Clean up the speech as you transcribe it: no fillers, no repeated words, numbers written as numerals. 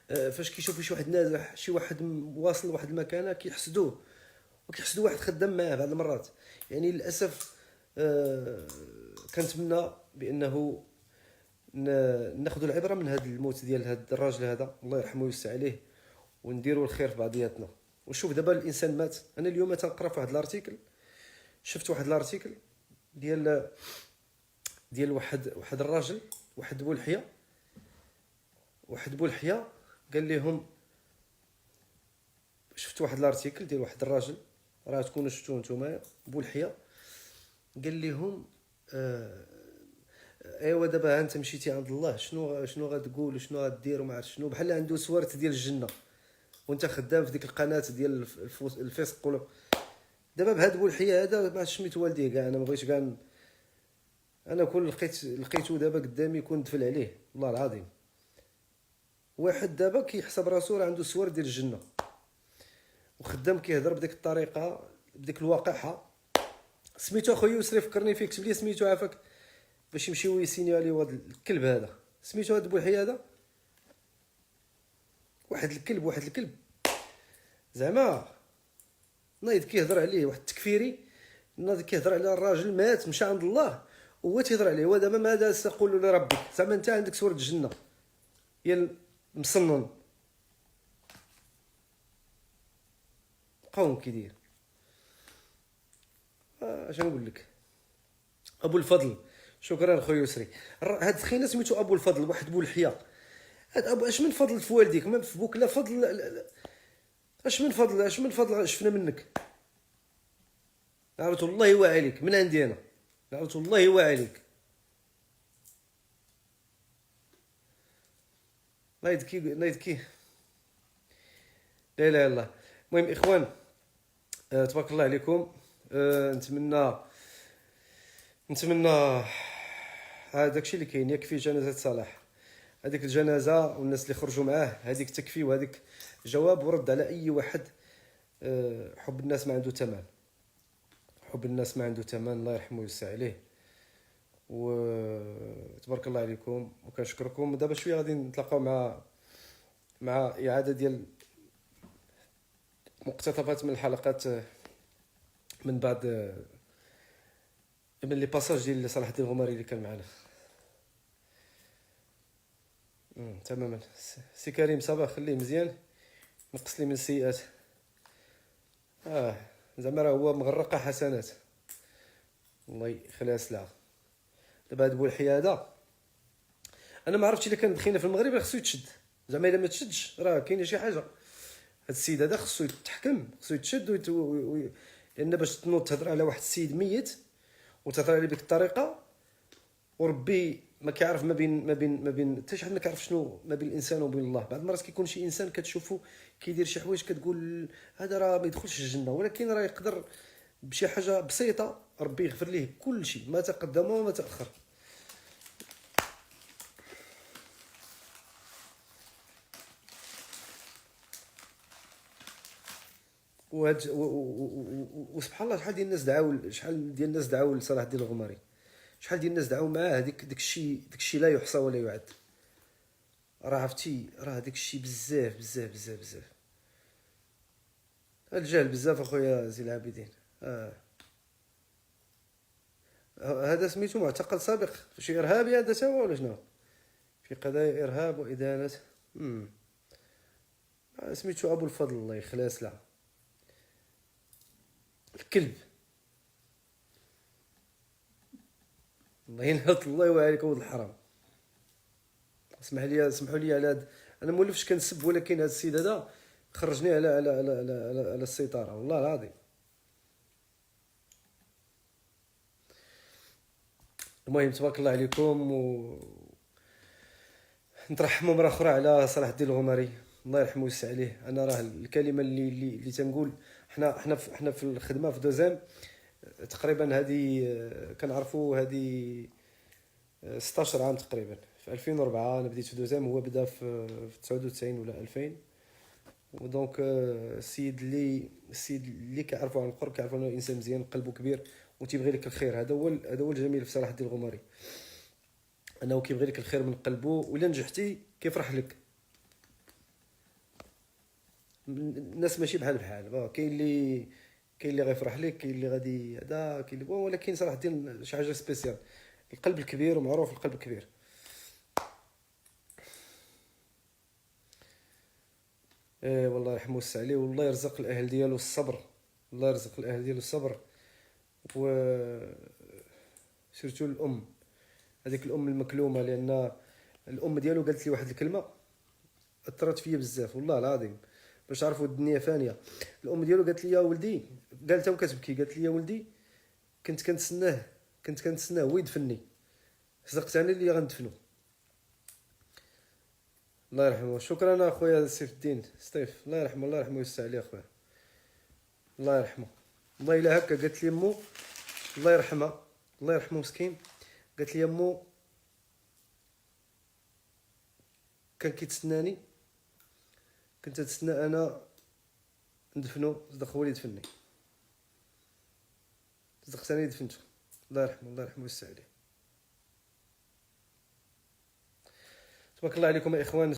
فاش كيشوفوا شي واحد ناجح، شي واحد واصل لواحد المكانه، كيحسدوه وكيحسدوا واحد خدام معاه بعض المرات. يعني للاسف كنتمنى بانه ناخذوا العبره من هذا الموت ديال هذا الراجل هذا، الله يرحمه ويوسع عليه، ونديروا الخير في بعضياتنا. وشوف دابا الانسان مات. انا اليوم تنقرا في واحد الارتيكل، شفت واحد الارتيكل ديال واحد الراجل، واحد بولحيه قال لهم. شفت واحد الارتيكل ديال واحد الراجل، راه تكونوا شفتوه نتوما، بولحيه قال لهم ايوا دابا انت مشيتي عند الله، شنو غتقول وشنو غدير وما عرفت شنو، بحال عنده سوارت ديال الجنه وانت خدام في ديك القناه ديال الفيسق دابا بهاد بولحيه هذا ما سميت والديه كاع، انا ما بغيتش كاع. انا كل لقيتو دابا قدامي كون دفل عليه والله العظيم. واحد دابا كيحسب راسو راه عنده سوار ديال الجنه وخدام كيهضر بديك الطريقه بديك الوقاحه. سميتو اخويا يسري، فكرني فيه، كتب لي سميتو عافاك باش يمشيو يسينيو عليه هذا الكلب هذا. سميتو هذا بوحي هذا، واحد الكلب زعما نايض كيهضر عليه واحد التكفيري، نايض كيهضر على الراجل مات مشى عند الله وهو تيهضر عليه. هو دابا ماذا سأقول لربك؟ زعما انت عندك سورة الجنه يا المصنن. قوم كيدير اش نقول لك. ابو الفضل، شكرا خويا يسري. هاد خينا سميتو ابو الفضل، واحد بولحيه. هاد ابو اش من فضل في والديك، ما في بوك لا فضل اش من فضل شفنا منك. نعرف الله يوعى عليك من عندي انا، نعرف الله يوعى عليك. نايد كي لا اله الا الله. المهم اخوان، تبارك الله عليكم. نتمنى هذاك الشيء اللي كاين يكفي جنازه صلاح. هذيك الجنازه والناس اللي خرجوا معاه هذيك تكفي، وهذيك جواب ورد على اي واحد. حب الناس ما عنده ثمن، حب الناس ما عنده ثمن، الله يرحمه ويوسع عليه. وتبارك الله عليكم وكنشكركم. دابا شويه غادي نتلاقاو مع اعاده ديال مقتطفات من الحلقات من بعد من لي باساج ديال صلاح الدين الغماري اللي كان معنا. تماما. سي كريم صباح، خليه مزيان، نقص لي من السيئات. زعما راه هو مغرقه حسنات، الله يخليها سلعه. دابا هاد بولحيه هذا انا ما عرفتش الا كان دخينا في المغرب راه خصو يتشد. زعما الا ما تشدش راه كاينه شي حاجه. هاد السيد هذا خصو يتحكم، خصو يتشد لان باش تنوض تهضر على واحد السيد ميت وتهضر عليه بديك الطريقه، وربي ما كيعرف ما بين حتى شي حد ما كيعرف شنو ما بين الانسان وبين الله. بعض المرات كيكون شي انسان كتشوفو كيدير شي حوايج كتقول هذا راه ما يدخلش الجنه، ولكن راه يقدر بشي حاجه بسيطه ربي يغفر ليه كل شيء ما تقدم وما تاخر. وسبحان الله شحال ديال الناس دعاو لصلاح الدين الغماري، شحال ديال الناس دعاو معاه. داك الشيء لا يحصى ولا يعد. راه عرفتي راه داك الشيء بزاف بزاف بزاف بزاف. الجهل بزاف اخويا زين العابدين. هذا سميتو معتقل سابق شي ارهابي هذا سوا ولا شنو؟ في قضايا ارهاب وادانه. سميتو ابو الفضل، الله يخليها سلعه. الكلب، الله ينهض الله يوعى عليك ولد الحرام. اسمحوا لي على هذا، انا مولفش كنسب، ولكن هذا السيد هذا خرجني على السيطره والله العظيم. المهم تبارك الله عليكم، نترحموا مره اخرى على صلاح الدين الغماري، الله يرحمه ويوسع عليه. انا راه الكلمه اللي تنقول، حنا في الخدمه في دوزام تقريبا هذه كنعرفوا هذه 16 عام تقريبا. في 2004 انا بديت في دوزام، هو بدا في 99 ولا 2000. ودونك السيد اللي كيعرفوا عن القرب كيعرفوا انه انسان مزيان، قلبه كبير وتيبغي لك الخير. هذا هو الجميل في صلاح الدين الغماري، انه كيبغي لك الخير من قلبه، ولا نجحتي كيفرح لك. الناس ماشي بحال كاين اللي غيفرح لك، كاين اللي غادي هذا، كاين اللي ولكن صراحه دين شي حاجه سبيسيال. القلب الكبير، ومعروف القلب الكبير. ايه والله يرحمه ويوسع عليه، والله يرزق الاهل ديالو الصبر. الله يرزق الاهل ديالو الصبر. و سيرتو الام، هذيك الام المكلومه، لان الام ديالو قالت لي واحد الكلمه اثرت فيا بزاف والله العظيم، باش تعرفوا الدنيا فانيه. الام ديالو قالت لي يا ولدي، قالتها وكتبكي، قالت لي يا ولدي كنت كنتسناه هو يدفني، صدقت انا اللي غندفنو. الله يرحمه. شكرا اخويا سيف الدين ستيف، الله يرحمه، الله يرحمه ويوسع عليه اخويا، الله يرحمه. والله الا هكا قالت لي امو، الله يرحمها، الله يرحمه مسكين، قالت لي امو كان كيتسناني، كنت تسنى انا ندفنو، صدق هو اللي دفني، صدقت انا اللي دفنتو. الله يرحمه، الله يرحمه ويوسع عليه. تبارك الله عليكم يا اخوان.